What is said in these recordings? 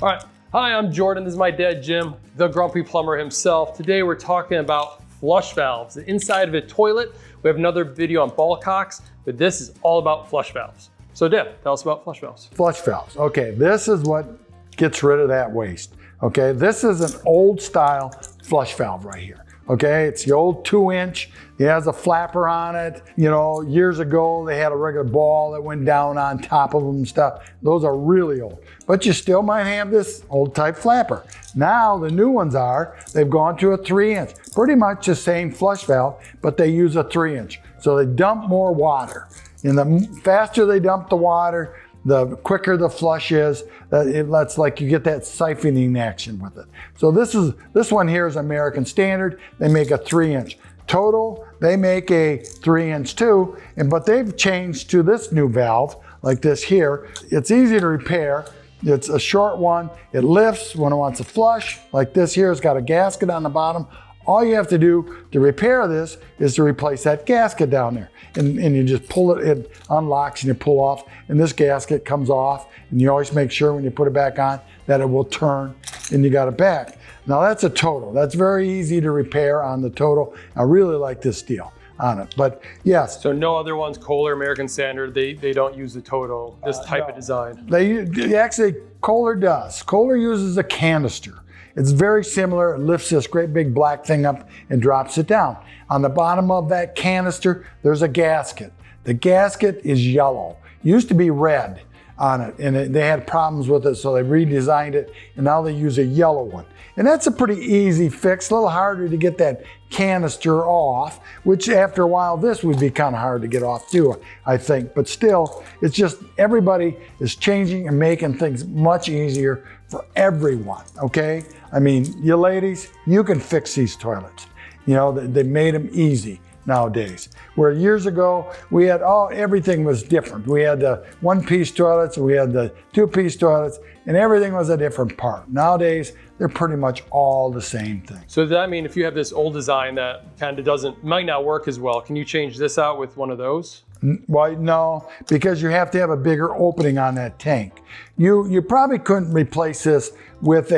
All right, hi, I'm Jordan. This is my dad, Jim, the Grumpy Plumber himself. Today we're talking about flush valves, the inside of a toilet. We have another video on ball cocks, but this is all about flush valves. So Dad, tell us about flush valves. Flush valves. Okay, this is what gets rid of that waste. Okay, this is an old style flush valve right here. Okay, it's the old 2-inch. It has a flapper on it. You know, years ago they had a regular ball that went down on top of them and stuff. Those are really old. But you still might have this old type flapper. Now the new ones they've gone to a 3-inch. Pretty much the same flush valve, but they use a 3-inch. So they dump more water. And the faster they dump the water, the quicker the flush is. That's like you get that siphoning action with it. So this one here is American standard. They make a 3-inch. Total, they make a 3-inch too, but they've changed to this new valve, like this here. It's easy to repair. It's a short one. It lifts when it wants to flush, like this here. It's got a gasket on the bottom. All you have to do to repair this is to replace that gasket down there. And you just pull it, it unlocks and you pull off, and this gasket comes off, and you always make sure when you put it back on that it will turn and you got it back. Now that's a total. That's very easy to repair on the total. I really like this deal on it, but yes. So no other ones, Kohler, American Standard, they don't use the total, this type of design? They actually, Kohler does. Kohler uses a canister. It's very similar. It lifts this great big black thing up and drops it down. On the bottom of that canister, there's a gasket. The gasket is yellow. It used to be red on it, and they had problems with it, so they redesigned it, and now they use a yellow one. And that's a pretty easy fix, a little harder to get that canister off, which after a while, this would be kind of hard to get off too, I think. But still, it's just everybody is changing and making things much easier for everyone, okay? I mean, you ladies, you can fix these toilets. You know, they made them easy nowadays. Where years ago, we had, everything was different. We had the 1-piece toilets, we had the 2-piece toilets, and everything was a different part. Nowadays, they're pretty much all the same thing. So does that mean if you have this old design that kind of might not work as well, can you change this out with one of those? Well, no, because you have to have a bigger opening on that tank. You probably couldn't replace this with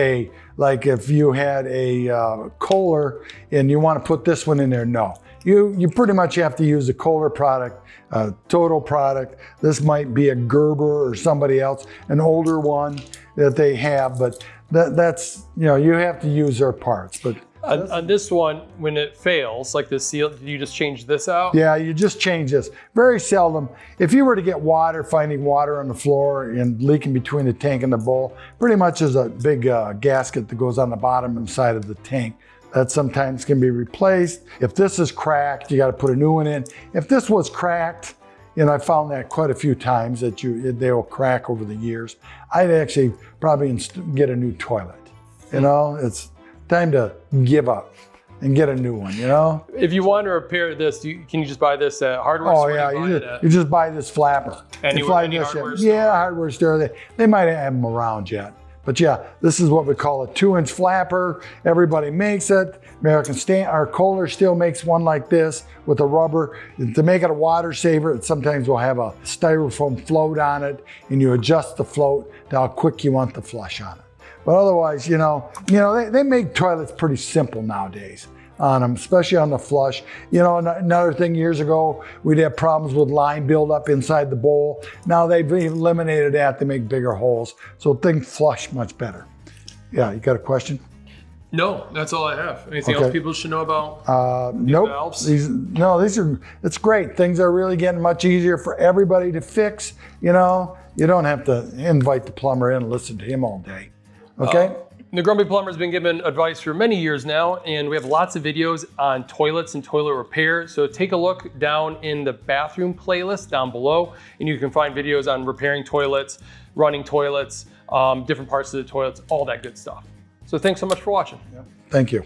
like if you had a Kohler and you want to put this one in there, no. You pretty much have to use a Kohler product, a Total product. This might be a Gerber or somebody else, an older one that they have, but that's, you know, you have to use their parts. But on this one, when it fails, like the seal, do you just change this out? Yeah, you just change this. Very seldom. If you were to get water, finding water on the floor and leaking between the tank and the bowl, pretty much there's a big gasket that goes on the bottom and side of the tank. That sometimes can be replaced. If this is cracked, you got to put a new one in. If this was cracked, and I found that quite a few times that they will crack over the years, I'd actually probably get a new toilet. You know, it's time to give up and get a new one, you know? If you want to repair this, can you just buy this at hardware store? Oh yeah, you just buy this flapper. Any hardware store? Yeah, hardware store. They might have them around yet. But yeah, this is what we call a 2-inch flapper. Everybody makes it. American Standard, our Kohler still makes one like this with a rubber. To make it a water saver, sometimes we'll have a styrofoam float on it, and you adjust the float to how quick you want the flush on it. But otherwise, you know, they make toilets pretty simple nowadays on them, especially on the flush. You know, another thing, years ago, we'd have problems with lime buildup inside the bowl. Now they've eliminated that. They make bigger holes, so things flush much better. Yeah, you got a question? No, that's all I have. Anything else people should know about nope. valves? It's great. Things are really getting much easier for everybody to fix. You know, you don't have to invite the plumber in and listen to him all day. Okay? The Grumpy Plumber has been given advice for many years now, and we have lots of videos on toilets and toilet repair. So take a look down in the bathroom playlist down below, and you can find videos on repairing toilets, running toilets, different parts of the toilets, all that good stuff. So thanks so much for watching. Thank you.